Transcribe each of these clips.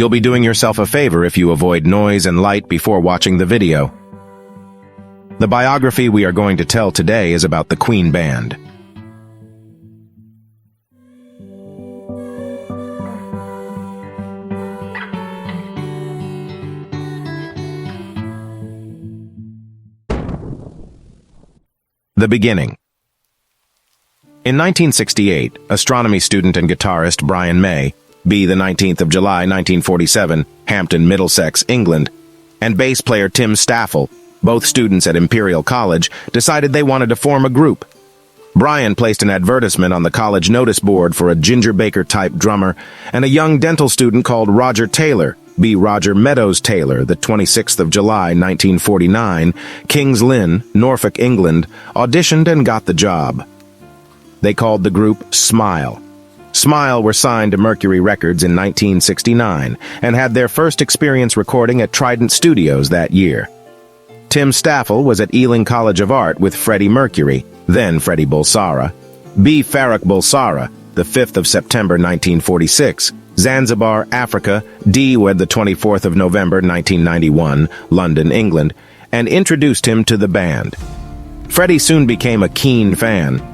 You'll be doing yourself a favor if you avoid noise and light before watching the video. The biography we are going to tell today is about the Queen Band. The beginning. In 1968, astronomy student and guitarist Brian May, b. the 19th of July, 1947, Hampton, Middlesex, England, and bass player Tim Staffel, both students at Imperial College, decided they wanted to form a group. Brian placed an advertisement on the college notice board for a Ginger Baker-type drummer and a young dental student called Roger Taylor, b. Roger Meadows Taylor, the 26th of July, 1949, Kings Lynn, Norfolk, England, auditioned and got the job. They called the group Smile. Smile were signed to Mercury Records in 1969 and had their first experience recording at Trident Studios that year. Tim Staffel was at Ealing College of Art with Freddie Mercury, then Freddie Bulsara, B. Farrokh Bulsara, the 5th of September 1946, Zanzibar, Africa, D. wed the 24th of November 1991, London, England, and introduced him to the band. Freddie soon became a keen fan.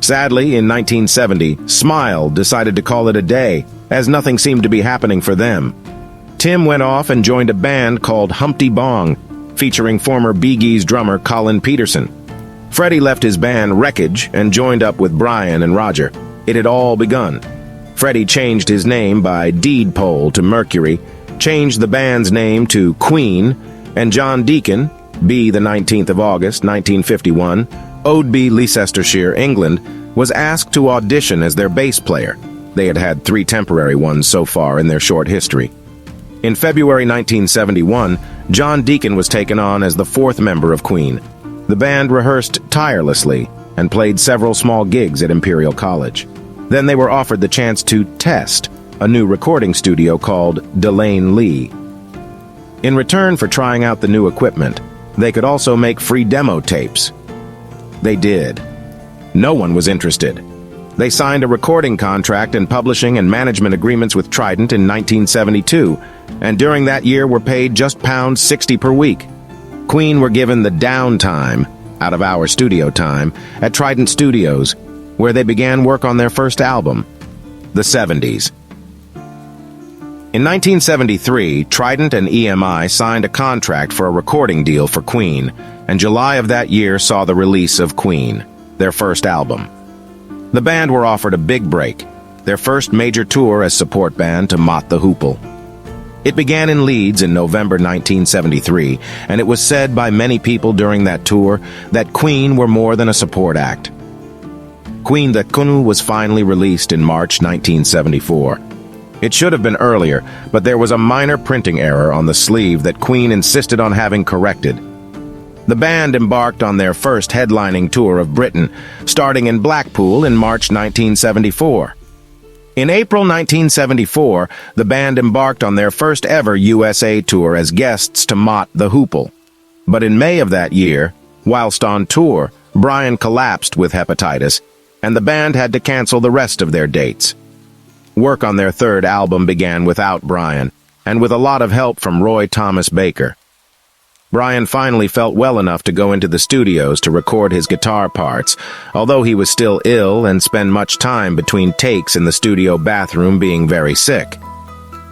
Sadly, in 1970, Smile decided to call it a day, as nothing seemed to be happening for them. Tim went off and joined a band called Humpty Bong, featuring former Bee Gees drummer Colin Peterson. Freddie left his band Wreckage and joined up with Brian and Roger. It had all begun. Freddie changed his name by deed poll to Mercury, changed the band's name to Queen, and John Deacon, b. the 19th of August, 1951, Oadby, Leicestershire, England, was asked to audition as their bass player. They had had 3 temporary ones so far in their short history. In February 1971, John Deacon was taken on as the 4th member of Queen. The band rehearsed tirelessly and played several small gigs at Imperial College. Then they were offered the chance to test a new recording studio called Delane Lee. In return for trying out the new equipment, they could also make free demo tapes. They did. No one was interested. They signed a recording contract and publishing and management agreements with Trident in 1972, and during that year were paid just £60 per week. Queen were given the downtime, out-of-hour studio time, at Trident Studios, where they began work on their first album, The 70s. In 1973, Trident and EMI signed a contract for a recording deal for Queen, and July of that year saw the release of Queen, their first album. The band were offered a big break, their first major tour as support band to Mott the Hoople. It began in Leeds in November 1973, and it was said by many people during that tour that Queen were more than a support act. Queen the Kunu was finally released in March 1974. It should have been earlier, but there was a minor printing error on the sleeve that Queen insisted on having corrected. The band embarked on their first headlining tour of Britain, starting in Blackpool in March 1974. In April 1974, the band embarked on their first ever USA tour as guests to Mott the Hoople. But in May of that year, whilst on tour, Brian collapsed with hepatitis, and the band had to cancel the rest of their dates. Work on their third album began without Brian, and with a lot of help from Roy Thomas Baker. Brian finally felt well enough to go into the studios to record his guitar parts, although he was still ill and spent much time between takes in the studio bathroom being very sick.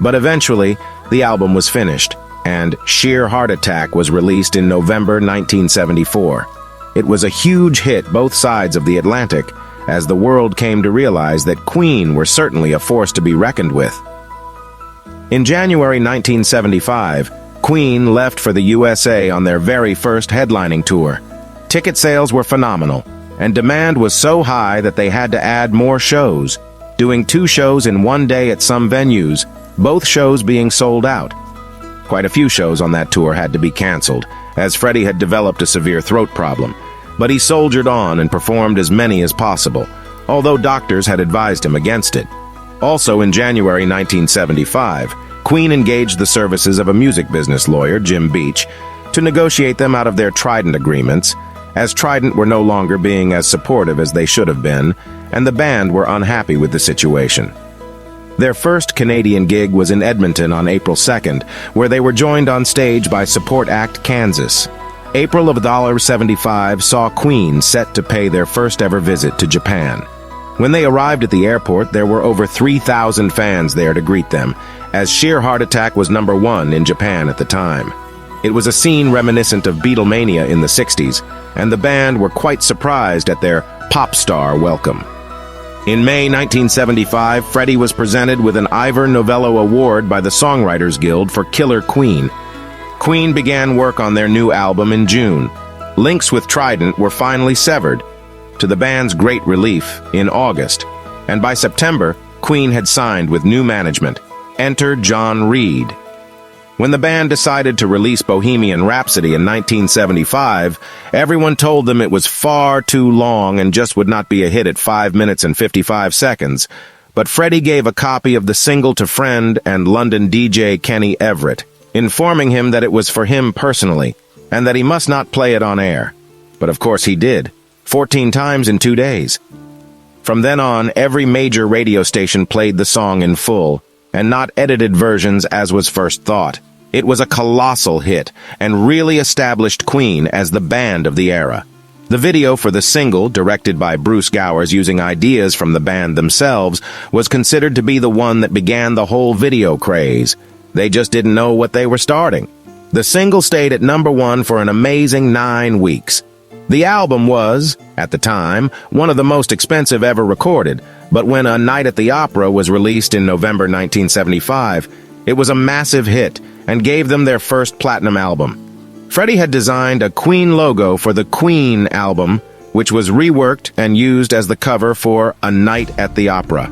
But eventually, the album was finished, and Sheer Heart Attack was released in November 1974. It was a huge hit both sides of the Atlantic, as the world came to realize that Queen were certainly a force to be reckoned with. In January 1975, Queen left for the USA on their very first headlining tour. Ticket sales were phenomenal, and demand was so high that they had to add more shows, doing 2 shows in one day at some venues, both shows being sold out. Quite a few shows on that tour had to be canceled, as Freddie had developed a severe throat problem, but he soldiered on and performed as many as possible, although doctors had advised him against it. Also in January 1975, Queen engaged the services of a music business lawyer, Jim Beach, to negotiate them out of their Trident agreements, as Trident were no longer being as supportive as they should have been, and the band were unhappy with the situation. Their first Canadian gig was in Edmonton on April 2nd, where they were joined on stage by support act Kansas. April of $75 saw Queen set to pay their first ever visit to Japan. When they arrived at the airport, there were over 3,000 fans there to greet them, as Sheer Heart Attack was #1 in Japan at the time. It was a scene reminiscent of Beatlemania in the 60s, and the band were quite surprised at their pop star welcome. In May 1975, Freddie was presented with an Ivor Novello Award by the Songwriters Guild for Killer Queen. Queen began work on their new album in June. Links with Trident were finally severed, to the band's great relief, in August, and by September, Queen had signed with new management. Enter John Reid. When the band decided to release Bohemian Rhapsody in 1975, everyone told them it was far too long and just would not be a hit at 5 minutes and 55 seconds. But Freddie gave a copy of the single to friend and London DJ Kenny Everett, informing him that it was for him personally, and that he must not play it on air. But of course he did, 14 times in 2 days. From then on, every major radio station played the song in full, and not edited versions as was first thought. It was a colossal hit, and really established Queen as the band of the era. The video for the single, directed by Bruce Gowers using ideas from the band themselves, was considered to be the one that began the whole video craze. They just didn't know what they were starting. The single stayed at #1 for an amazing 9 weeks. The album was, at the time, one of the most expensive ever recorded, but when A Night at the Opera was released in November 1975, it was a massive hit and gave them their first platinum album. Freddie had designed a Queen logo for the Queen album, which was reworked and used as the cover for A Night at the Opera.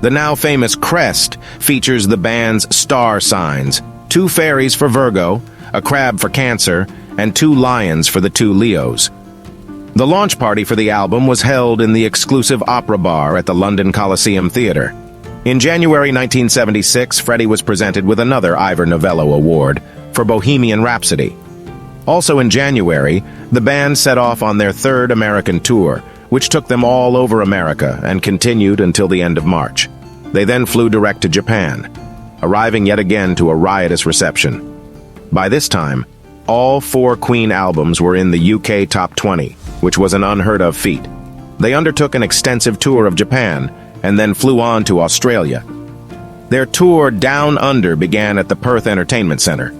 The now famous crest features the band's star signs, 2 fairies for Virgo, a crab for Cancer, and 2 lions for the 2 Leos. The launch party for the album was held in the exclusive Opera Bar at the London Coliseum Theatre. In January 1976, Freddie was presented with another Ivor Novello Award for Bohemian Rhapsody. Also in January, the band set off on their 3rd American tour, which took them all over America and continued until the end of March. They then flew direct to Japan, arriving yet again to a riotous reception. By this time, all 4 Queen albums were in the UK Top 20, which was an unheard-of feat. They undertook an extensive tour of Japan, and then flew on to Australia. Their tour Down Under began at the Perth Entertainment Centre.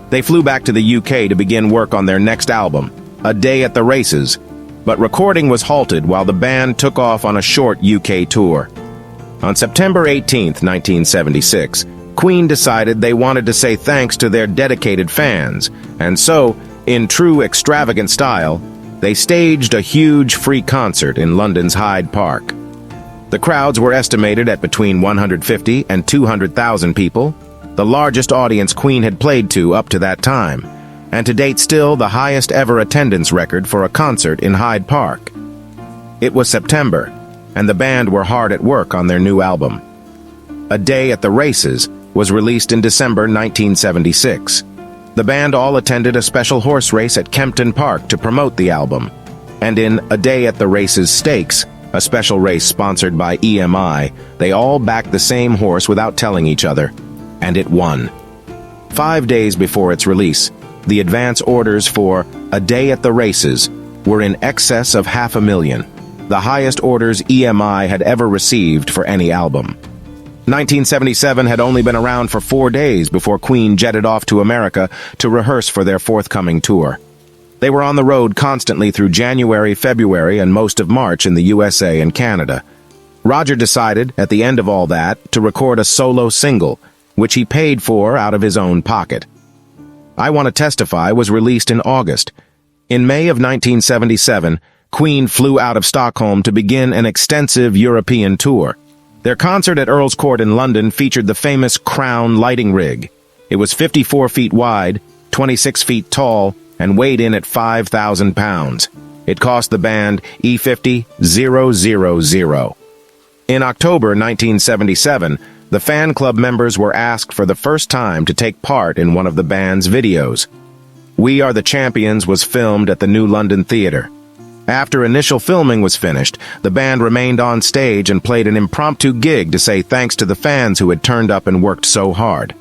They flew back to the UK to begin work on their next album, A Day at the Races, but recording was halted while the band took off on a short UK tour. On September 18, 1976, Queen decided they wanted to say thanks to their dedicated fans, and so, in true extravagant style, they staged a huge free concert in London's Hyde Park. The crowds were estimated at between 150 and 200,000 people, the largest audience Queen had played to up to that time, and to date still the highest ever attendance record for a concert in Hyde Park. It was September, and the band were hard at work on their new album. A Day at the Races was released in December 1976. The band all attended a special horse race at Kempton Park to promote the album, and in A Day at the Races Stakes, a special race sponsored by EMI, they all backed the same horse without telling each other, and it won. 5 days before its release, the advance orders for A Day at the Races were in excess of 500,000, the highest orders EMI had ever received for any album. 1977 had only been around for 4 days before Queen jetted off to America to rehearse for their forthcoming tour. They were on the road constantly through January, February, and most of March in the USA and Canada. Roger decided, at the end of all that, to record a solo single, which he paid for out of his own pocket. I Want to Testify was released in August. In May of 1977, Queen flew out of Stockholm to begin an extensive European tour. Their concert at Earl's Court in London featured the famous Crown lighting rig. It was 54 feet wide, 26 feet tall, and weighed in at 5,000 pounds. It cost the band E50,000. In October 1977, the fan club members were asked for the first time to take part in one of the band's videos. We Are the Champions was filmed at the New London Theatre. After initial filming was finished, the band remained on stage and played an impromptu gig to say thanks to the fans who had turned up and worked so hard.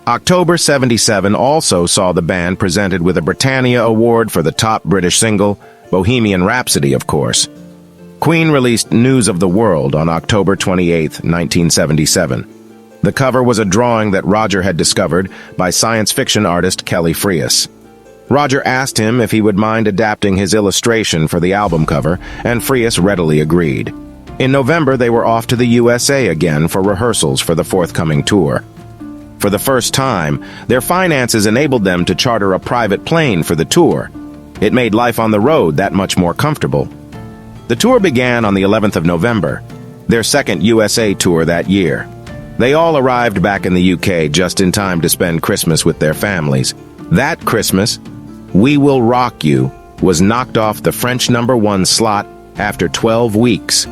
October '77 also saw the band presented with a Britannia Award for the top British single, Bohemian Rhapsody, of course. Queen released News of the World on October 28, 1977. The cover was a drawing that Roger had discovered by science fiction artist Kelly Freas. Roger asked him if he would mind adapting his illustration for the album cover, and Freas readily agreed. In November, they were off to the USA again for rehearsals for the forthcoming tour. For the first time, their finances enabled them to charter a private plane for the tour. It made life on the road that much more comfortable. The tour began on the 11th of November, their second USA tour that year. They all arrived back in the UK just in time to spend Christmas with their families. That Christmas, We Will Rock You was knocked off the French #1 slot after 12 weeks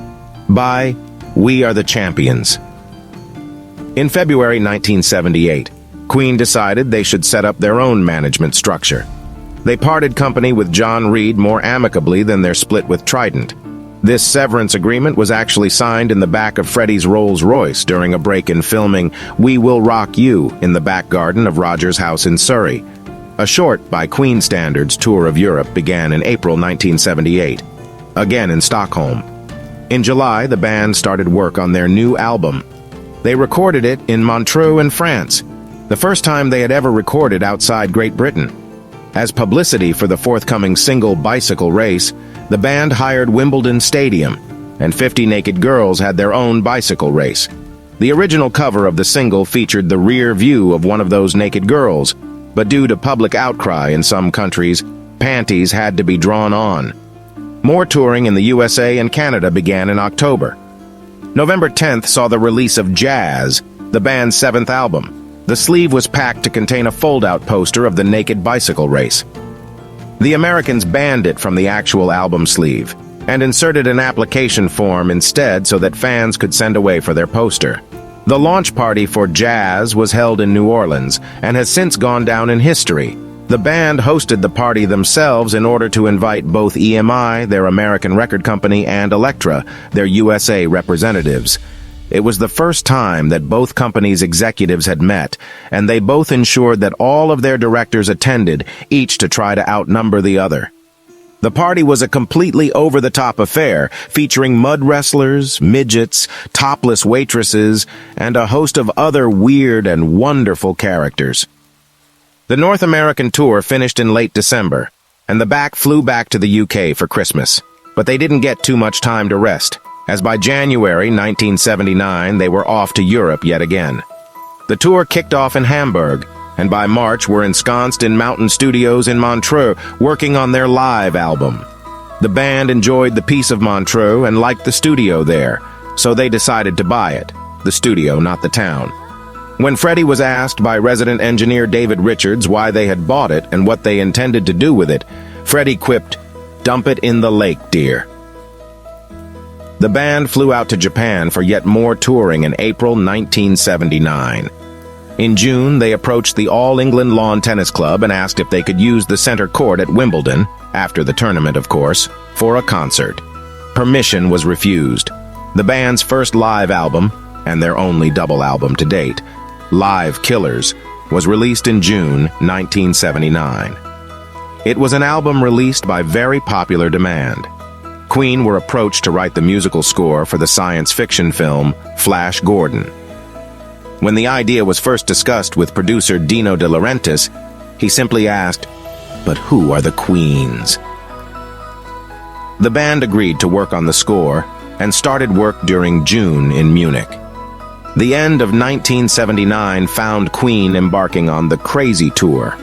by We Are the Champions. In February 1978, Queen decided they should set up their own management structure. They parted company with John Reid more amicably than their split with Trident. This severance agreement was actually signed in the back of Freddie's Rolls-Royce during a break in filming We Will Rock You in the back garden of Roger's house in Surrey. A short, by Queen standards, tour of Europe began in April 1978, again in Stockholm. In July, the band started work on their new album. They recorded it in Montreux in France, the first time they had ever recorded outside Great Britain. As publicity for the forthcoming single Bicycle Race, the band hired Wimbledon Stadium, and 50 naked girls had their own bicycle race. The original cover of the single featured the rear view of one of those naked girls, but due to public outcry in some countries, panties had to be drawn on. More touring in the USA and Canada began in October. November 10th saw the release of Jazz, the band's 7th album. The sleeve was packed to contain a fold-out poster of the naked bicycle race. The Americans banned it from the actual album sleeve and inserted an application form instead so that fans could send away for their poster. The launch party for Jazz was held in New Orleans and has since gone down in history. The band hosted the party themselves in order to invite both EMI, their American record company, and Elektra, their USA representatives. It was the first time that both companies' executives had met, and they both ensured that all of their directors attended, each to try to outnumber the other. The party was a completely over-the-top affair, featuring mud wrestlers, midgets, topless waitresses, and a host of other weird and wonderful characters. The North American tour finished in late December, and the band flew back to the UK for Christmas. But they didn't get too much time to rest, as by January 1979 they were off to Europe yet again. The tour kicked off in Hamburg, and by March were ensconced in Mountain Studios in Montreux, working on their live album. The band enjoyed the peace of Montreux and liked the studio there, so they decided to buy it, the studio, not the town. When Freddie was asked by resident engineer David Richards why they had bought it and what they intended to do with it, Freddie quipped, "Dump it in the lake, dear." The band flew out to Japan for yet more touring in April 1979. In June, they approached the All England Lawn Tennis Club and asked if they could use the center court at Wimbledon, after the tournament of course, for a concert. Permission was refused. The band's first live album, and their only double album to date, Live Killers, was released in June 1979. It was an album released by very popular demand. Queen were approached to write the musical score for the science fiction film Flash Gordon. When the idea was first discussed with producer Dino De Laurentiis, he simply asked, "But who are the Queens?" The band agreed to work on the score and started work during June in Munich. The end of 1979 found Queen embarking on the Crazy Tour.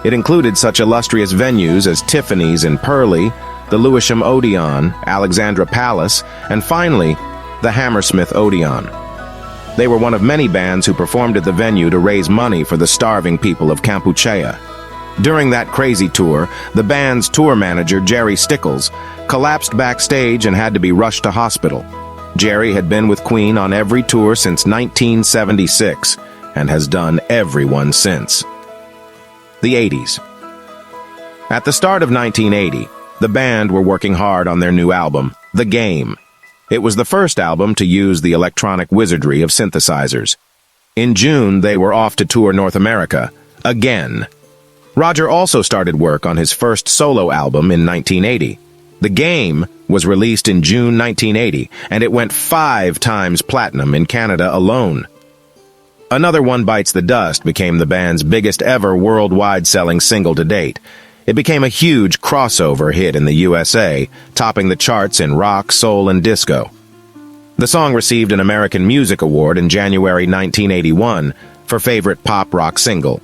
It included such illustrious venues as Tiffany's in Purley, the Lewisham Odeon, Alexandra Palace, and finally, the Hammersmith Odeon. They were one of many bands who performed at the venue to raise money for the starving people of Kampuchea. During that Crazy Tour, the band's tour manager, Jerry Stickles, collapsed backstage and had to be rushed to hospital. Jerry had been with Queen on every tour since 1976 and has done every one since. The 80s. At the start of 1980, the band were working hard on their new album, The Game. It was the first album to use the electronic wizardry of synthesizers. In June, they were off to tour North America, again. Roger also started work on his first solo album in 1980. The Game was released in June 1980, and it went 5 times platinum in Canada alone. Another One Bites the Dust became the band's biggest ever worldwide selling single to date. It became a huge crossover hit in the USA, topping the charts in rock, soul, and disco. The song received an American Music Award in January 1981 for Favorite Pop Rock Single.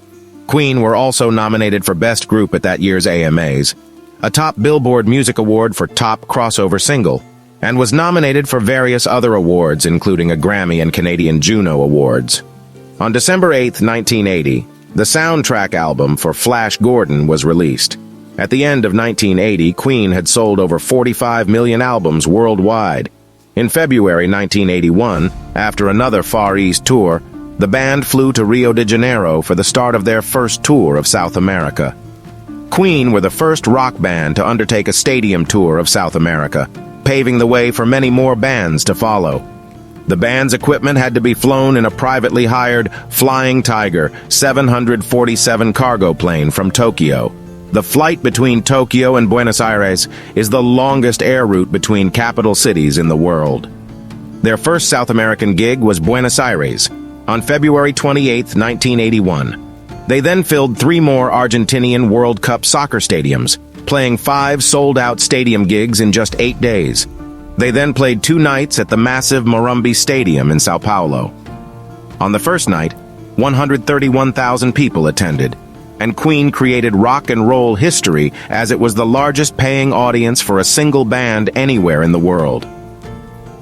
Queen were also nominated for Best Group at that year's AMAs, a top Billboard Music Award for Top Crossover Single, and was nominated for various other awards, including a Grammy and Canadian Juno Awards. On December 8, 1980, the soundtrack album for Flash Gordon was released. At the end of 1980, Queen had sold over 45 million albums worldwide. In February 1981, after another Far East tour, the band flew to Rio de Janeiro for the start of their first tour of South America. Queen were the first rock band to undertake a stadium tour of South America, paving the way for many more bands to follow. The band's equipment had to be flown in a privately hired Flying Tiger 747 cargo plane from Tokyo. The flight between Tokyo and Buenos Aires is the longest air route between capital cities in the world. Their first South American gig was Buenos Aires on February 28, 1981. They then filled 3 more Argentinian World Cup soccer stadiums, playing 5 sold-out stadium gigs in just 8 days. They then played 2 nights at the massive Morumbi Stadium in Sao Paulo. On the first night, 131,000 people attended, and Queen created rock and roll history as it was the largest paying audience for a single band anywhere in the world.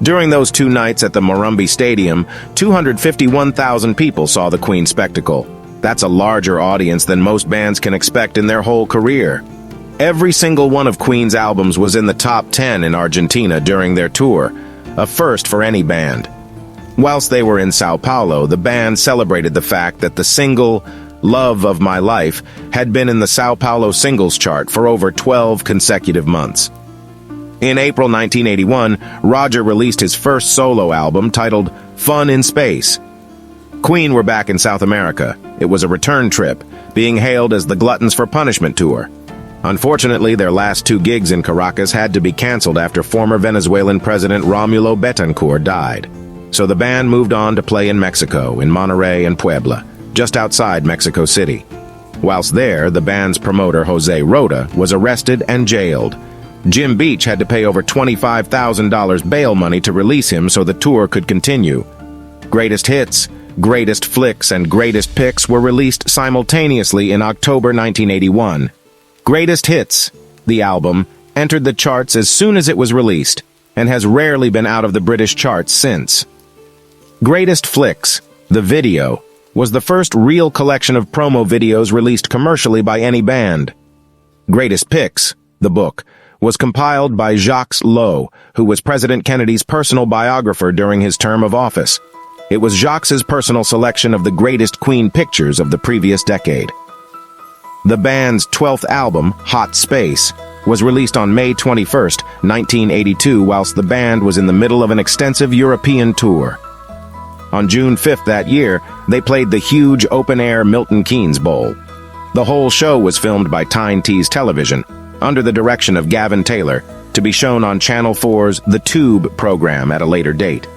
During those 2 nights at the Morumbi Stadium, 251,000 people saw the Queen spectacle. That's a larger audience than most bands can expect in their whole career. Every single one of Queen's albums was in the top 10 in Argentina during their tour, a first for any band. Whilst they were in Sao Paulo, the band celebrated the fact that the single Love of My Life had been in the Sao Paulo singles chart for over 12 consecutive months. In April 1981, Roger released his first solo album titled Fun in Space. Queen were back in South America. It was a return trip, being hailed as the Gluttons for Punishment Tour. Unfortunately, their last 2 gigs in Caracas had to be canceled after former Venezuelan President Romulo Betancourt died. So the band moved on to play in Mexico, in Monterrey and Puebla, just outside Mexico City. Whilst there, the band's promoter, Jose Rota, was arrested and jailed. Jim Beach had to pay over $25,000 bail money to release him so the tour could continue. Greatest Hits, Greatest Flicks, and Greatest Picks were released simultaneously in October 1981. Greatest Hits, the album, entered the charts as soon as it was released, and has rarely been out of the British charts since. Greatest Flicks, the video, was the first real collection of promo videos released commercially by any band. Greatest Picks, the book, was compiled by Jacques Lowe, who was President Kennedy's personal biographer during his term of office. It was Jacques's personal selection of the greatest Queen pictures of the previous decade. The band's 12th album, Hot Space, was released on May 21, 1982, whilst the band was in the middle of an extensive European tour. On June 5th that year, they played the huge open-air Milton Keynes Bowl. The whole show was filmed by Tyne Tees Television, under the direction of Gavin Taylor, to be shown on Channel 4's The Tube program at a later date.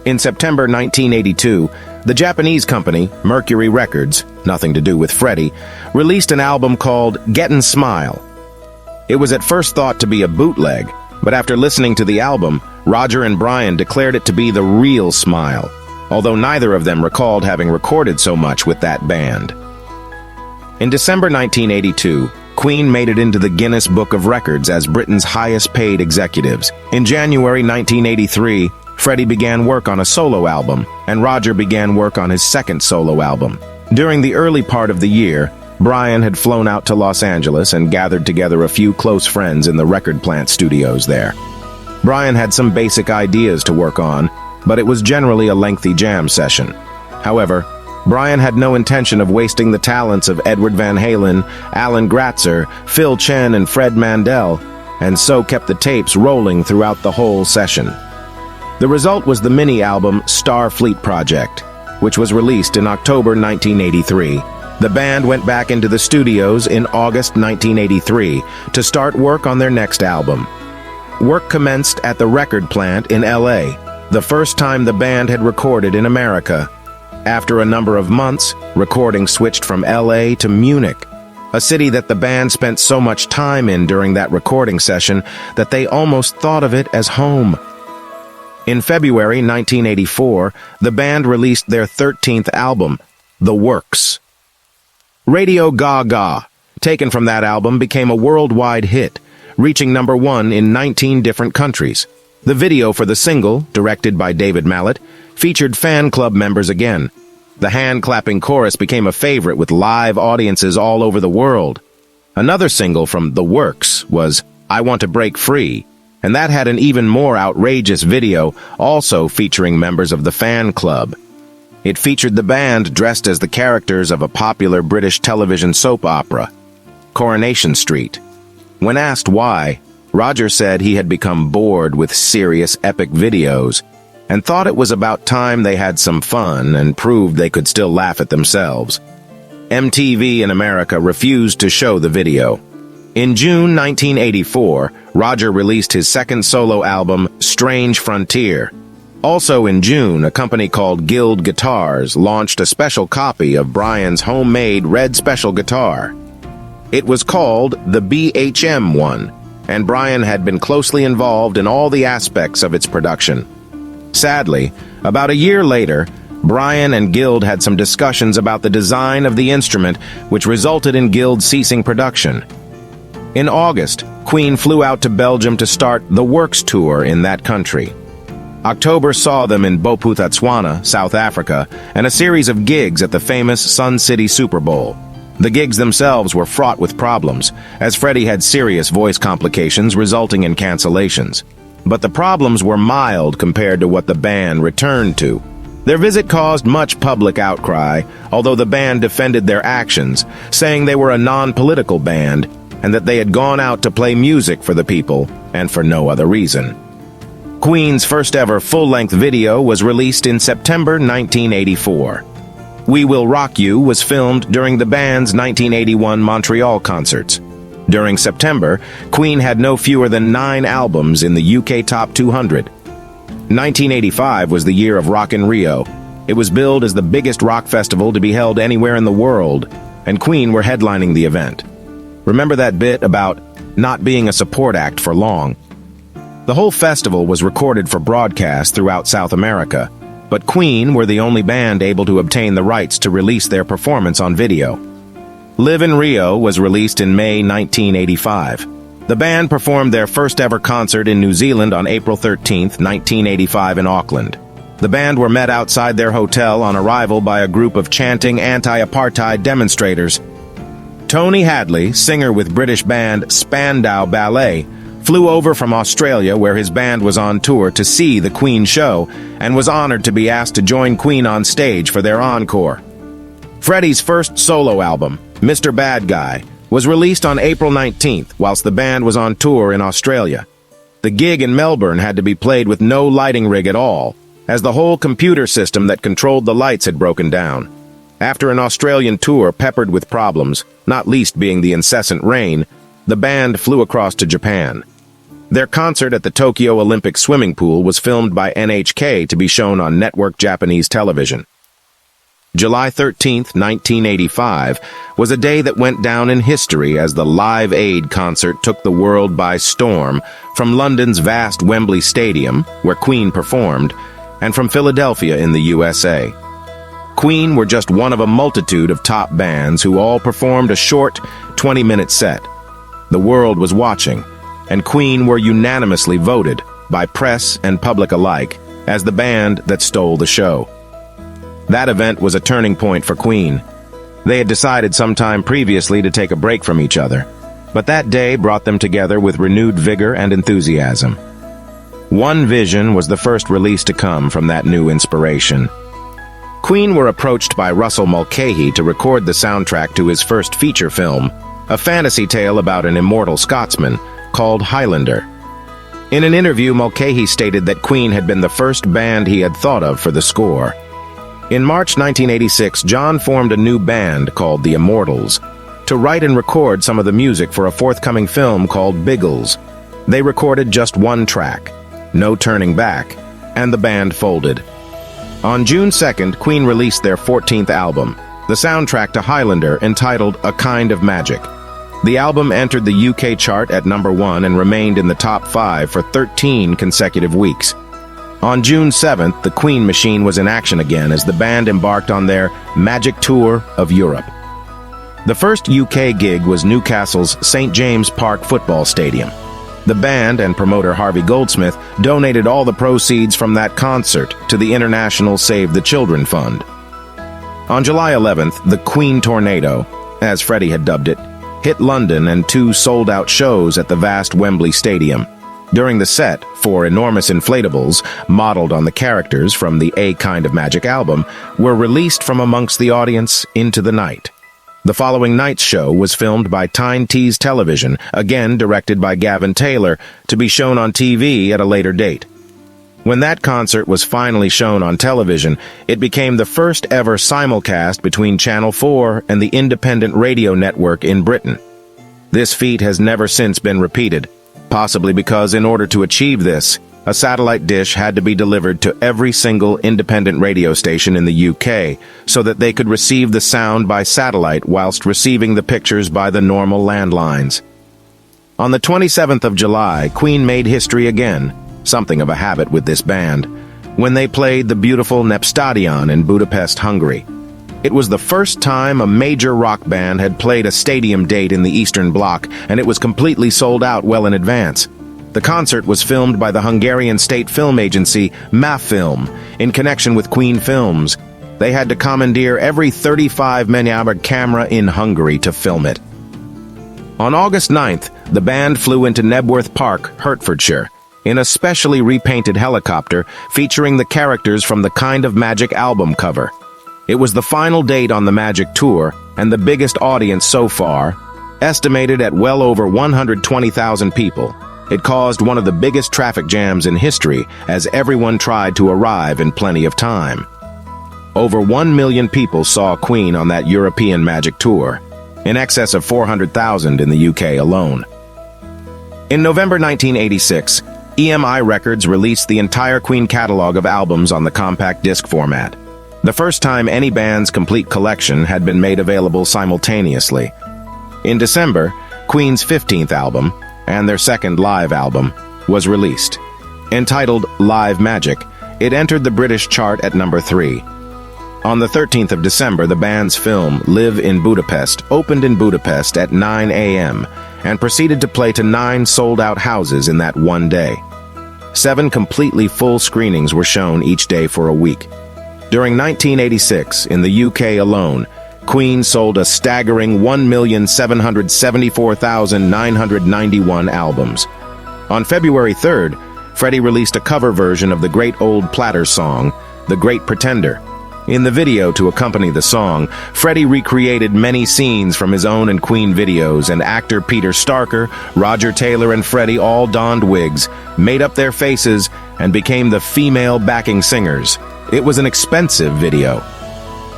In September 1982, the Japanese company, Mercury Records, nothing to do with Freddie, released an album called Gettin' Smile. It was at first thought to be a bootleg, but after listening to the album, Roger and Brian declared it to be the real Smile, although neither of them recalled having recorded so much with that band. In December 1982, Queen made it into the Guinness Book of Records as Britain's highest-paid executives. In January 1983, Freddie began work on a solo album, and Roger began work on his second solo album. During the early part of the year, Brian had flown out to Los Angeles and gathered together a few close friends in the Record Plant studios there. Brian had some basic ideas to work on, but it was generally a lengthy jam session. However, Brian had no intention of wasting the talents of Edward Van Halen, Alan Gratzer, Phil Chen, and Fred Mandel, and so kept the tapes rolling throughout the whole session. The result was the mini-album Starfleet Project, which was released in October 1983. The band went back into the studios in August 1983 to start work on their next album. Work commenced at the record plant in LA, the first time the band had recorded in America. After a number of months, recording switched from LA to Munich, a city that the band spent so much time in during that recording session that they almost thought of it as home. In February 1984, the band released their 13th album, The Works. Radio Gaga, taken from that album, became a worldwide hit, reaching #1 in 19 different countries. The video for the single, directed by David Mallet, featured fan club members again. The hand-clapping chorus became a favorite with live audiences all over the world. Another single from The Works was I Want to Break Free, and that had an even more outrageous video, also featuring members of the fan club. It featured the band dressed as the characters of a popular British television soap opera, Coronation Street. When asked why, Roger said he had become bored with serious epic videos and thought it was about time they had some fun and proved they could still laugh at themselves. MTV in America refused to show the video. In June 1984, Roger released his second solo album, Strange Frontier. Also in June, a company called Guild Guitars launched a special copy of Brian's homemade red special guitar. It was called the BHM-1, and Brian had been closely involved in all the aspects of its production. Sadly, about a year later, Brian and Guild had some discussions about the design of the instrument, which resulted in Guild ceasing production. In August, Queen flew out to Belgium to start the Works Tour in that country. October saw them in Bophuthatswana, South Africa, and a series of gigs at the famous Sun City Super Bowl. The gigs themselves were fraught with problems, as Freddie had serious voice complications resulting in cancellations. But the problems were mild compared to what the band returned to. Their visit caused much public outcry, although the band defended their actions, saying they were a non-political band and that they had gone out to play music for the people and for no other reason. Queen's first ever full-length video was released in September 1984. We Will Rock You was filmed during the band's 1981 Montreal concerts. During September, Queen had no fewer than 9 albums in the UK Top 200. 1985 was the year of Rock in Rio. It was billed as the biggest rock festival to be held anywhere in the world, and Queen were headlining the event. Remember that bit about not being a support act for long? The whole festival was recorded for broadcast throughout South America, but Queen were the only band able to obtain the rights to release their performance on video. Live in Rio was released in May 1985. The band performed their first ever concert in New Zealand on April 13, 1985 in Auckland. The band were met outside their hotel on arrival by a group of chanting anti-apartheid demonstrators. Tony Hadley, singer with British band Spandau Ballet, flew over from Australia where his band was on tour to see the Queen show and was honored to be asked to join Queen on stage for their encore. Freddie's first solo album, Mr. Bad Guy, was released on April 19th whilst the band was on tour in Australia. The gig in Melbourne had to be played with no lighting rig at all, as the whole computer system that controlled the lights had broken down. After an Australian tour peppered with problems, not least being the incessant rain, the band flew across to Japan. Their concert at the Tokyo Olympic swimming pool was filmed by NHK to be shown on network Japanese television. July 13, 1985, was a day that went down in history as the Live Aid concert took the world by storm from London's vast Wembley Stadium, where Queen performed, and from Philadelphia in the USA. Queen were just one of a multitude of top bands who all performed a short 20-minute set. The world was watching, and Queen were unanimously voted, by press and public alike, as the band that stole the show. That event was a turning point for Queen. They had decided sometime previously to take a break from each other, but that day brought them together with renewed vigor and enthusiasm. One Vision was the first release to come from that new inspiration. Queen were approached by Russell Mulcahy to record the soundtrack to his first feature film, a fantasy tale about an immortal Scotsman called Highlander. In an interview, Mulcahy stated that Queen had been the first band he had thought of for the score. In March 1986, John formed a new band called the Immortals to write and record some of the music for a forthcoming film called Biggles. They recorded just one track, No Turning Back, and the band folded. On June 2nd, Queen released their 14th album, the soundtrack to Highlander, entitled A Kind of Magic. The album entered the UK chart at number 1 and remained in the top 5 for 13 consecutive weeks. On June 7th, the Queen machine was in action again as the band embarked on their Magic Tour of Europe. The first UK gig was Newcastle's St. James Park Football Stadium. The band and promoter Harvey Goldsmith donated all the proceeds from that concert to the International Save the Children Fund. On July 11th, the Queen Tornado, as Freddie had dubbed it, hit London and 2 sold-out shows at the vast Wembley Stadium. During the set, 4 enormous inflatables, modeled on the characters from the A Kind of Magic album, were released from amongst the audience into the night. The following night's show was filmed by Tyne Tees Television, again directed by Gavin Taylor, to be shown on TV at a later date. When that concert was finally shown on television, it became the first ever simulcast between Channel 4 and the independent radio network in Britain. This feat has never since been repeated, possibly because in order to achieve this, a satellite dish had to be delivered to every single independent radio station in the UK so that they could receive the sound by satellite whilst receiving the pictures by the normal landlines. On the 27th of July, Queen made history again, something of a habit with this band, when they played the beautiful Nepstadion in Budapest, Hungary. It was the first time a major rock band had played a stadium date in the Eastern Bloc, and it was completely sold out well in advance. The concert was filmed by the Hungarian state film agency Mafilm in connection with Queen Films. They had to commandeer every 35mm camera in Hungary to film it. On August 9th, the band flew into Knebworth Park, Hertfordshire, in a specially repainted helicopter featuring the characters from the Kind of Magic album cover. It was the final date on the Magic Tour and the biggest audience so far, estimated at well over 120,000 people. It caused one of the biggest traffic jams in history as everyone tried to arrive in plenty of time. Over 1 million people saw Queen on that European Magic Tour, in excess of 400,000 in the UK alone. In November 1986, EMI Records released the entire Queen catalog of albums on the compact disc format, the first time any band's complete collection had been made available simultaneously. In December, Queen's 15th album, and their second live album, was released. Entitled Live Magic, it entered the British chart at number 3. On the 13th of December, the band's film, Live in Budapest, opened in Budapest at 9 a.m. and proceeded to play to 9 sold-out houses in that one day. 7 completely full screenings were shown each day for a week. During 1986, in the UK alone, Queen sold a staggering 1,774,991 albums. On February 3rd, Freddie released a cover version of the Great Old Platters song, The Great Pretender. In the video to accompany the song, Freddie recreated many scenes from his own and Queen videos, and actor Peter Starker, Roger Taylor, and Freddie all donned wigs, made up their faces, and became the female backing singers. It was an expensive video.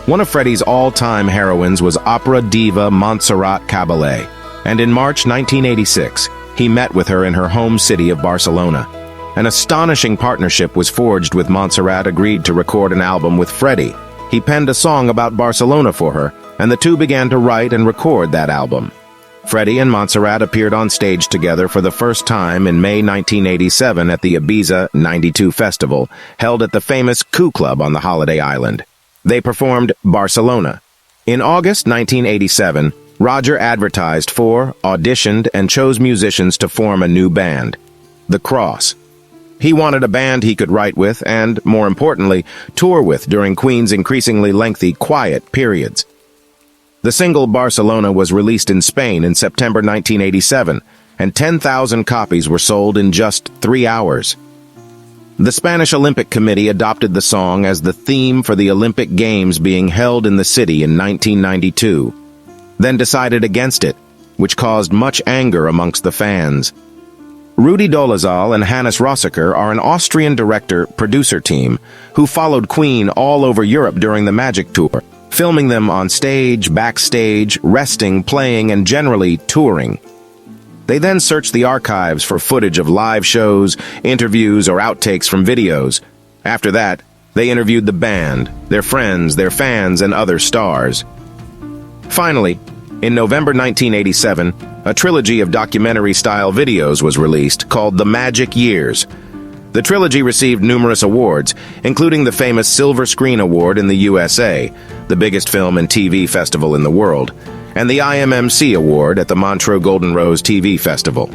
One of Freddie's all-time heroines was opera diva Montserrat Caballé, and in March 1986, he met with her in her home city of Barcelona. An astonishing partnership was forged with Montserrat agreed to record an album with Freddie. He penned a song about Barcelona for her, and the two began to write and record that album. Freddie and Montserrat appeared on stage together for the first time in May 1987 at the Ibiza 92 Festival, held at the famous Q Club on the holiday island. They performed Barcelona. In August 1987, Roger advertised for, auditioned, and chose musicians to form a new band, The Cross. He wanted a band he could write with and, more importantly, tour with during Queen's increasingly lengthy, quiet periods. The single Barcelona was released in Spain in September 1987, and 10,000 copies were sold in just 3 hours. The Spanish Olympic Committee adopted the song as the theme for the Olympic Games being held in the city in 1992, then decided against it, which caused much anger amongst the fans. Rudi Dolezal and Hannes Rosaker are an Austrian director-producer team who followed Queen all over Europe during the Magic Tour, filming them on stage, backstage, resting, playing, and generally touring. They then searched the archives for footage of live shows, interviews, or outtakes from videos. After that, they interviewed the band, their friends, their fans, and other stars. Finally, in November 1987, a trilogy of documentary-style videos was released called The Magic Years. The trilogy received numerous awards, including the famous Silver Screen Award in the USA, the biggest film and TV festival in the world, and the IMMC Award at the Montreux Golden Rose TV Festival.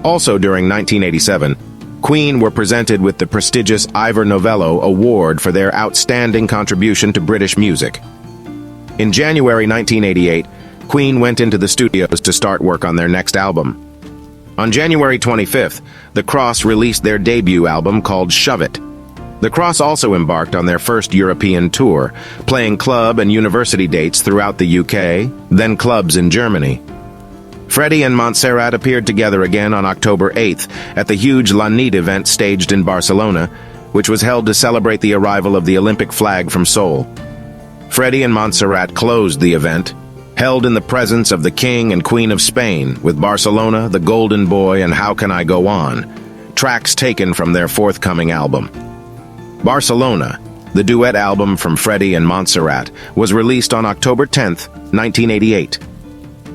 Also during 1987, Queen were presented with the prestigious Ivor Novello Award for their outstanding contribution to British music. In January 1988, Queen went into the studios to start work on their next album. On January 25th, The Cross released their debut album called Shove It. The Cross also embarked on their first European tour, playing club and university dates throughout the UK, then clubs in Germany. Freddie and Montserrat appeared together again on October 8th at the huge La Nit event staged in Barcelona, which was held to celebrate the arrival of the Olympic flag from Seoul. Freddie and Montserrat closed the event, held in the presence of the King and Queen of Spain, with Barcelona, The Golden Boy, and How Can I Go On, tracks taken from their forthcoming album. Barcelona, the duet album from Freddie and Montserrat, was released on October 10, 1988.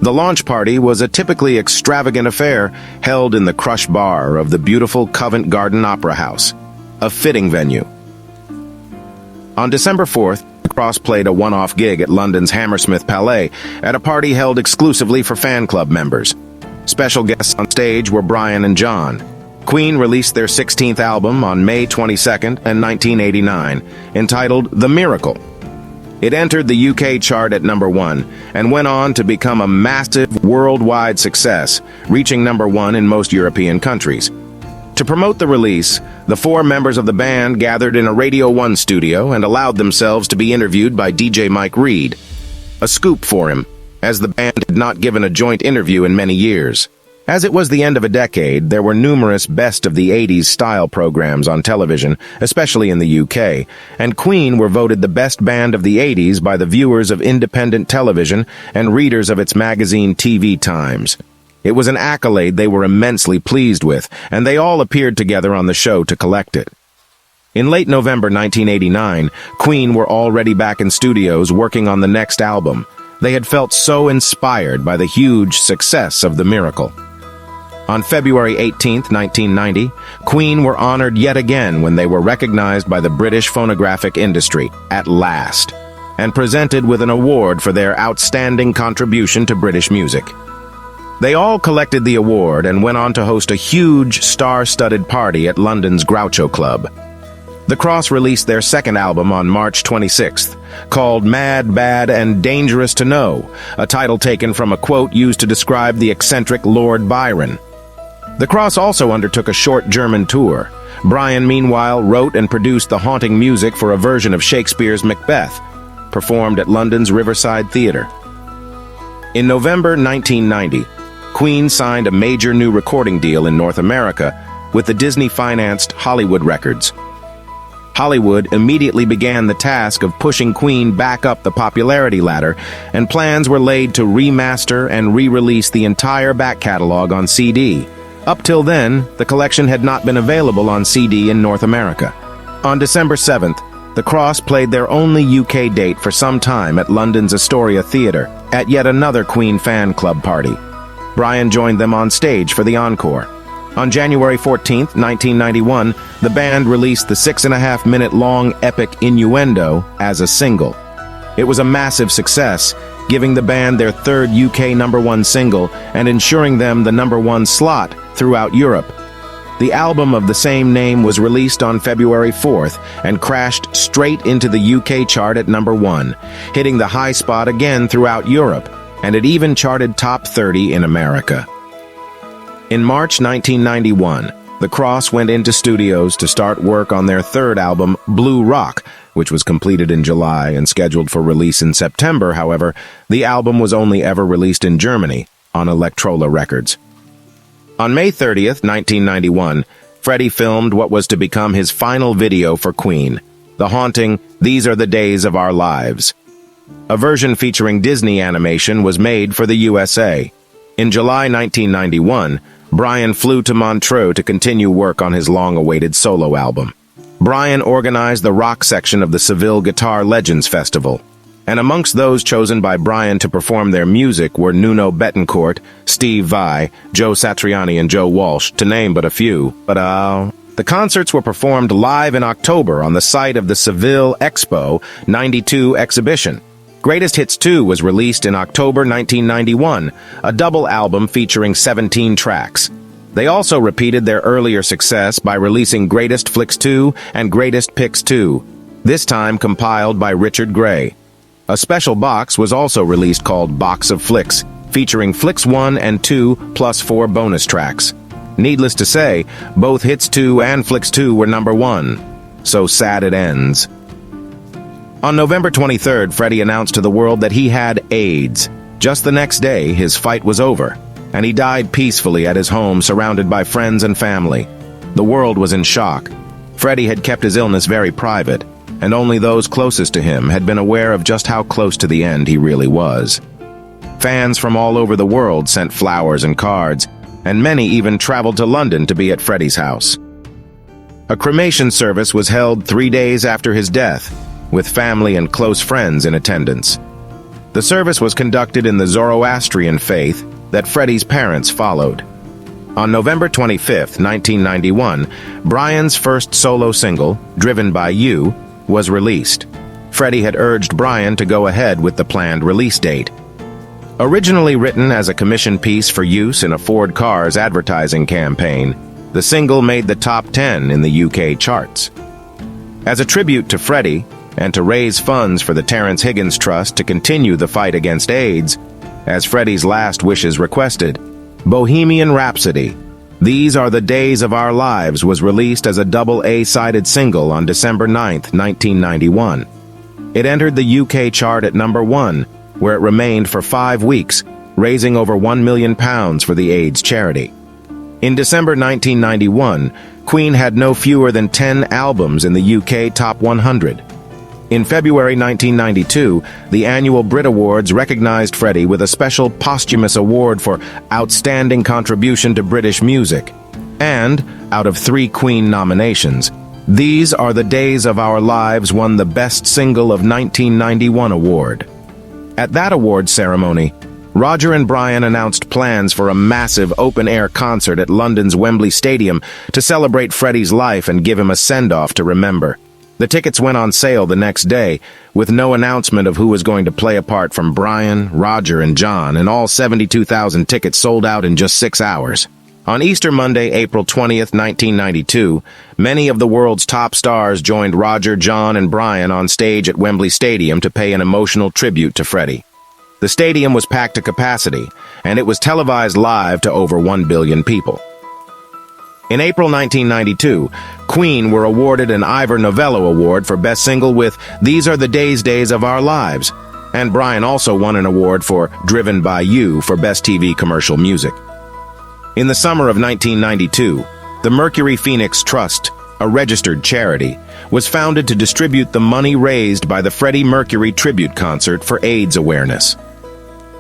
The launch party was a typically extravagant affair held in the Crush Bar of the beautiful Covent Garden Opera House, a fitting venue. On December 4th, The Cross played a one-off gig at London's Hammersmith Palais at a party held exclusively for fan club members. Special guests on stage were Brian and John. Queen released their 16th album on May 22nd, 1989, entitled The Miracle. It entered the UK chart at number 1 and went on to become a massive worldwide success, reaching number 1 in most European countries. To promote the release, the 4 members of the band gathered in a Radio 1 studio and allowed themselves to be interviewed by DJ Mike Reed. A scoop for him, as the band had not given a joint interview in many years. As it was the end of a decade, there were numerous best of the 80s style programs on television, especially in the UK, and Queen were voted the best band of the 80s by the viewers of independent television and readers of its magazine TV Times. It was an accolade they were immensely pleased with, and they all appeared together on the show to collect it. In late November 1989, Queen were already back in studios working on the next album. They had felt so inspired by the huge success of The Miracle. On February 18, 1990, Queen were honored yet again when they were recognized by the British phonographic industry, at last, and presented with an award for their outstanding contribution to British music. They all collected the award and went on to host a huge, star-studded party at London's Groucho Club. The Cross released their second album on March 26th, called Mad, Bad, and Dangerous to Know, a title taken from a quote used to describe the eccentric Lord Byron. The Cross also undertook a short German tour. Brian, meanwhile, wrote and produced the haunting music for a version of Shakespeare's Macbeth, performed at London's Riverside Theatre. In November 1990, Queen signed a major new recording deal in North America with the Disney-financed Hollywood Records. Hollywood immediately began the task of pushing Queen back up the popularity ladder, and plans were laid to remaster and re-release the entire back catalog on CD. Up till then, the collection had not been available on CD in North America. On December 7th, The Cross played their only UK date for some time at London's Astoria Theatre, at yet another Queen fan club party. Brian joined them on stage for the encore. On January 14, 1991, the band released the 6.5-minute-long epic Innuendo as a single. It was a massive success, giving the band their third UK #1 single and ensuring them the #1 slot throughout Europe. The album of the same name was released on February 4th and crashed straight into the UK chart at #1, hitting the high spot again throughout Europe, and it even charted top 30 in America. In March 1991, the Cross went into studios to start work on their third album, Blue Rock, which was completed in July and scheduled for release in September. However, the album was only ever released in Germany on Electrola Records. On May 30th, 1991, Freddie filmed what was to become his final video for Queen, the haunting These Are the Days of Our Lives. A version featuring Disney animation was made for the USA. In July 1991, Brian flew to Montreux to continue work on his long-awaited solo album. Brian organized the rock section of the Seville Guitar Legends Festival, and amongst those chosen by Brian to perform their music were Nuno Bettencourt, Steve Vai, Joe Satriani, and Joe Walsh, to name but a few. The concerts were performed live in October on the site of the Seville Expo 92 exhibition. Greatest Hits 2 was released in October 1991, a double album featuring 17 tracks. They also repeated their earlier success by releasing Greatest Flicks 2 and Greatest Picks 2, this time compiled by Richard Gray. A special box was also released called Box of Flicks, featuring Flicks 1 and 2 plus 4 bonus tracks. Needless to say, both Hits 2 and Flicks 2 were number 1. So sad it ends. On November 23rd, Freddie announced to the world that he had AIDS. Just the next day, his fight was over, and he died peacefully at his home surrounded by friends and family. The world was in shock. Freddie had kept his illness very private, and only those closest to him had been aware of just how close to the end he really was. Fans from all over the world sent flowers and cards, and many even traveled to London to be at Freddie's house. A cremation service was held 3 days after his death, with family and close friends in attendance. The service was conducted in the Zoroastrian faith that Freddie's parents followed. On November 25, 1991, Brian's first solo single, Driven by You, was released. Freddie had urged Brian to go ahead with the planned release date. Originally written as a commission piece for use in a Ford Cars advertising campaign, the single made the top 10 in the UK charts. As a tribute to Freddie, and to raise funds for the Terrence Higgins Trust to continue the fight against AIDS, as Freddie's last wishes requested, Bohemian Rhapsody, These Are the Days of Our Lives was released as a double A-sided single on December 9, 1991. It entered the UK chart at number 1, where it remained for 5 weeks, raising over £1 million for the AIDS charity. In December 1991, Queen had no fewer than 10 albums in the UK Top 100. In February 1992, the annual Brit Awards recognized Freddie with a special posthumous award for Outstanding Contribution to British Music. And, out of 3 Queen nominations, These Are the Days of Our Lives won the Best Single of 1991 award. At that awards ceremony, Roger and Brian announced plans for a massive open-air concert at London's Wembley Stadium to celebrate Freddie's life and give him a send-off to remember. The tickets went on sale the next day, with no announcement of who was going to play apart from Brian, Roger, and John, and all 72,000 tickets sold out in just 6 hours. On Easter Monday, April 20th, 1992, many of the world's top stars joined Roger, John, and Brian on stage at Wembley Stadium to pay an emotional tribute to Freddie. The stadium was packed to capacity, and it was televised live to over 1 billion people. In April 1992, Queen were awarded an Ivor Novello Award for Best Single with These Are the Days of Our Lives, and Brian also won an award for Driven by You for Best TV Commercial Music. In the summer of 1992, the Mercury Phoenix Trust, a registered charity, was founded to distribute the money raised by the Freddie Mercury tribute concert for AIDS awareness.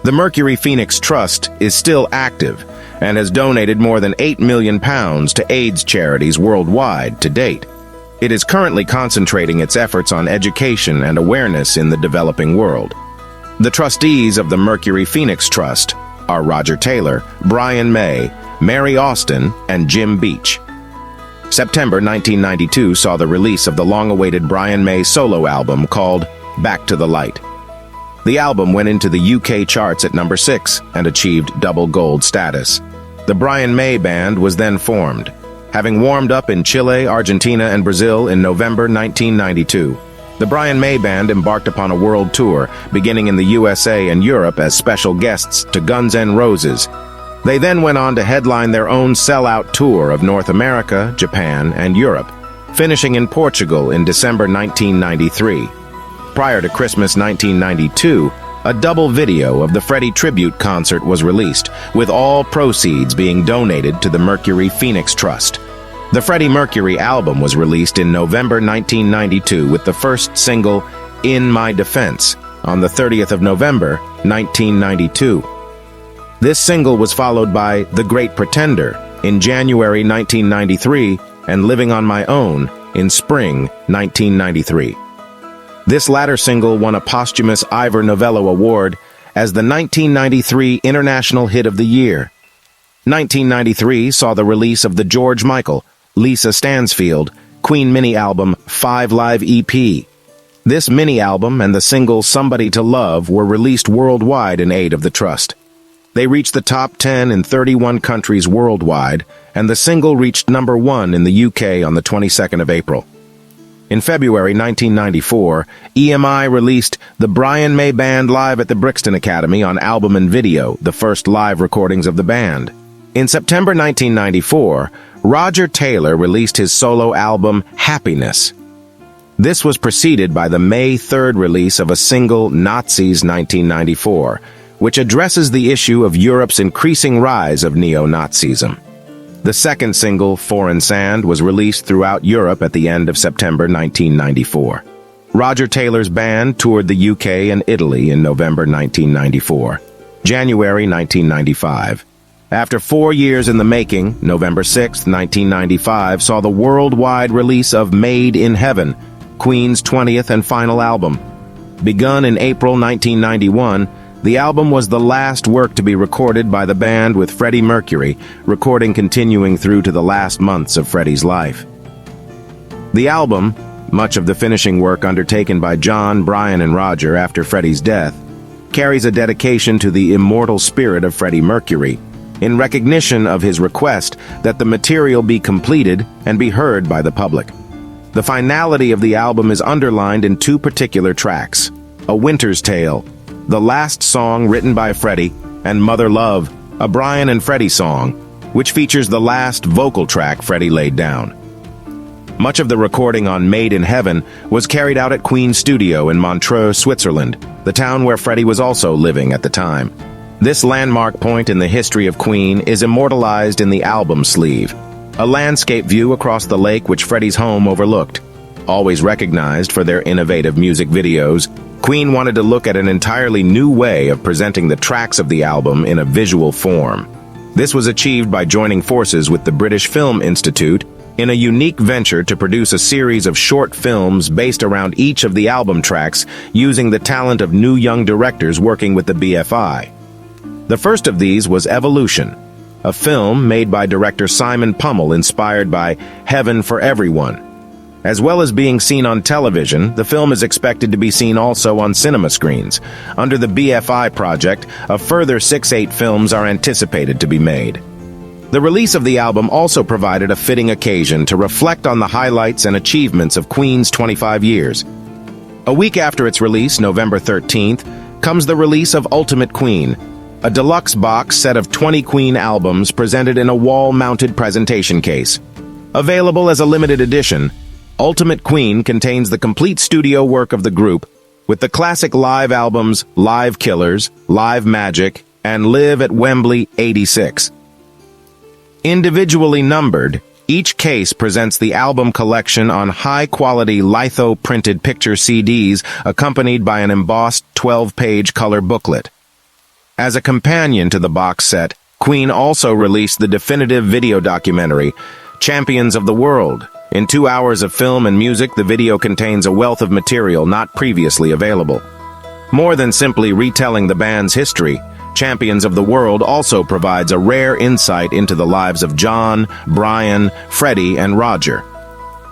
The Mercury Phoenix Trust is still active and has donated more than £8 million to AIDS charities worldwide to date. It is currently concentrating its efforts on education and awareness in the developing world. The trustees of the Mercury Phoenix Trust are Roger Taylor, Brian May, Mary Austin, and Jim Beach. September 1992 saw the release of the long-awaited Brian May solo album called Back to the Light. The album went into the UK charts at number 6 and achieved double gold status. The Brian May Band was then formed, having warmed up in Chile, Argentina, and Brazil in November 1992. The Brian May Band embarked upon a world tour, beginning in the USA and Europe as special guests to Guns N' Roses. They then went on to headline their own sellout tour of North America, Japan, and Europe, finishing in Portugal in December 1993. Prior to Christmas 1992, a double video of the Freddie tribute concert was released, with all proceeds being donated to the Mercury Phoenix Trust. The Freddie Mercury album was released in November 1992 with the first single, In My Defense, on the 30th of November, 1992. This single was followed by The Great Pretender in January 1993 and Living on My Own in spring 1993. This latter single won a posthumous Ivor Novello Award as the 1993 International Hit of the Year. 1993 saw the release of the George Michael, Lisa Stansfield, Queen mini-album 5 Live EP. This mini-album and the single Somebody to Love were released worldwide in aid of the trust. They reached the top 10 in 31 countries worldwide, and the single reached number 1 in the UK on the 22nd of April. In February 1994, EMI released the Brian May Band live at the Brixton Academy on album and video, the first live recordings of the band. In September 1994, Roger Taylor released his solo album, Happiness. This was preceded by the May 3rd release of a single, Nazis 1994, which addresses the issue of Europe's increasing rise of neo-Nazism. The second single, Foreign Sand, was released throughout Europe at the end of September 1994. Roger Taylor's band toured the UK and Italy in November 1994. January 1995. After 4 years in the making, November 6, 1995, saw the worldwide release of Made in Heaven, Queen's 20th and final album. Begun in April 1991, the album was the last work to be recorded by the band with Freddie Mercury, recording continuing through to the last months of Freddie's life. The album, much of the finishing work undertaken by John, Brian, and Roger after Freddie's death, carries a dedication to the immortal spirit of Freddie Mercury, in recognition of his request that the material be completed and be heard by the public. The finality of the album is underlined in 2 particular tracks, A Winter's Tale, the last song written by Freddie, and Mother Love, a Brian and Freddie song, which features the last vocal track Freddie laid down. Much of the recording on Made in Heaven was carried out at Queen's studio in Montreux, Switzerland, the town where Freddie was also living at the time. This landmark point in the history of Queen is immortalized in the album sleeve, a landscape view across the lake which Freddie's home overlooked. Always recognized for their innovative music videos, Queen wanted to look at an entirely new way of presenting the tracks of the album in a visual form. This was achieved by joining forces with the British Film Institute in a unique venture to produce a series of short films based around each of the album tracks using the talent of new young directors working with the BFI. The first of these was Evolution, a film made by director Simon Pummel inspired by Heaven for Everyone. As well as being seen on television, the film is expected to be seen also on cinema screens. Under the BFI project, a further 6-8 films are anticipated to be made. The release of the album also provided a fitting occasion to reflect on the highlights and achievements of Queen's 25 years. A week after its release, November 13th, comes the release of Ultimate Queen, a deluxe box set of 20 Queen albums presented in a wall-mounted presentation case. Available as a limited edition, Ultimate Queen contains the complete studio work of the group, with the classic live albums Live Killers, Live Magic, and Live at Wembley 86. Individually numbered, each case presents the album collection on high-quality litho-printed picture CDs accompanied by an embossed 12-page color booklet. As a companion to the box set, Queen also released the definitive video documentary, Champions of the World. In 2 hours of film and music, the video contains a wealth of material not previously available. More than simply retelling the band's history, Champions of the World also provides a rare insight into the lives of John, Brian, Freddie, and Roger.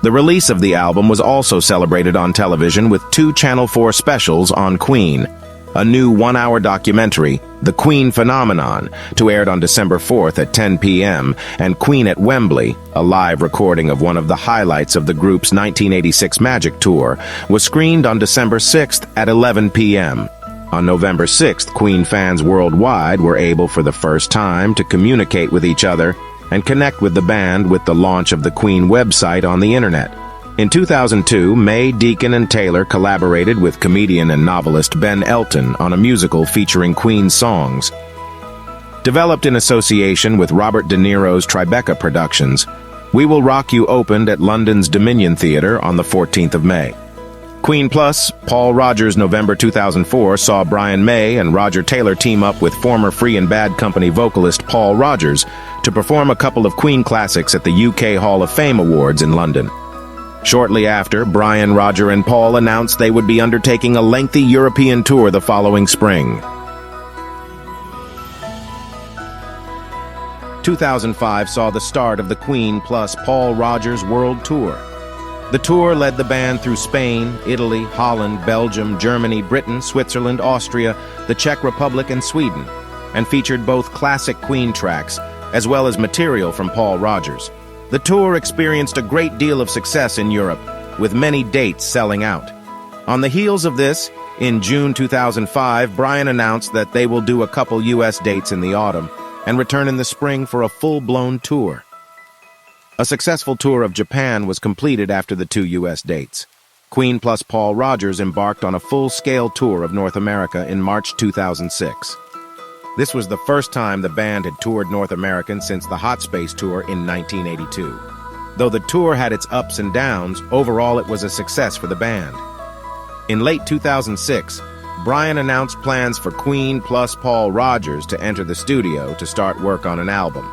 The release of the album was also celebrated on television with 2 Channel 4 specials on Queen, a new 1-hour documentary, The Queen Phenomenon, to air on December 4th at 10 p.m., and Queen at Wembley, a live recording of one of the highlights of the group's 1986 Magic Tour, was screened on December 6th at 11 p.m. On November 6th, Queen fans worldwide were able for the first time to communicate with each other and connect with the band with the launch of the Queen website on the internet. In 2002, May, Deacon, and Taylor collaborated with comedian and novelist Ben Elton on a musical featuring Queen songs. Developed in association with Robert De Niro's Tribeca Productions, We Will Rock You opened at London's Dominion Theatre on the 14th of May. Queen Plus, Paul Rodgers' November 2004 saw Brian May and Roger Taylor team up with former Free and Bad Company vocalist Paul Rodgers to perform a couple of Queen classics at the UK Hall of Fame Awards in London. Shortly after, Brian, Roger, and Paul announced they would be undertaking a lengthy European tour the following spring. 2005 saw the start of the Queen plus Paul Rodgers World Tour. The tour led the band through Spain, Italy, Holland, Belgium, Germany, Britain, Switzerland, Austria, the Czech Republic, and Sweden, and featured both classic Queen tracks as well as material from Paul Rodgers. The tour experienced a great deal of success in Europe, with many dates selling out. On the heels of this, in June 2005, Brian announced that they will do a couple US dates in the autumn and return in the spring for a full-blown tour. A successful tour of Japan was completed after the two U.S. dates. Queen plus Paul Rodgers embarked on a full-scale tour of North America in March 2006. This was the first time the band had toured North America since the Hot Space Tour in 1982. Though the tour had its ups and downs, overall it was a success for the band. In late 2006, Brian announced plans for Queen plus Paul Rodgers to enter the studio to start work on an album.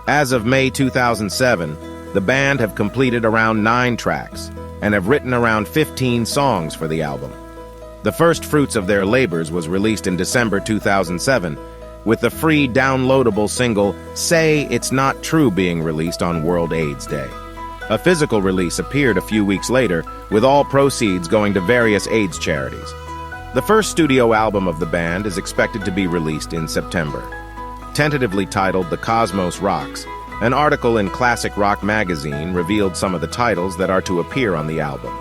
As of May 2007, the band have completed around 9 tracks and have written around 15 songs for the album. The first fruits of their labors was released in December 2007, with the free downloadable single Say It's Not True being released on World AIDS Day. A physical release appeared a few weeks later, with all proceeds going to various AIDS charities. The first studio album of the band is expected to be released in September. Tentatively titled The Cosmos Rocks, an article in Classic Rock magazine revealed some of the titles that are to appear on the album.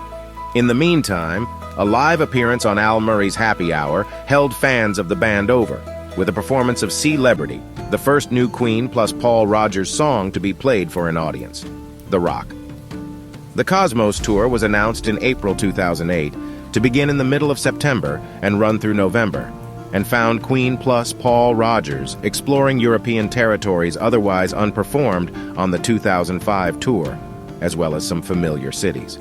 In the meantime, a live appearance on Al Murray's Happy Hour held fans of the band over, with a performance of Celebrity, the first new Queen plus Paul Rodgers song to be played for an audience, The Rock. The Cosmos Tour was announced in April 2008 to begin in the middle of September and run through November, and found Queen plus Paul Rodgers exploring European territories otherwise unperformed on the 2005 tour, as well as some familiar cities.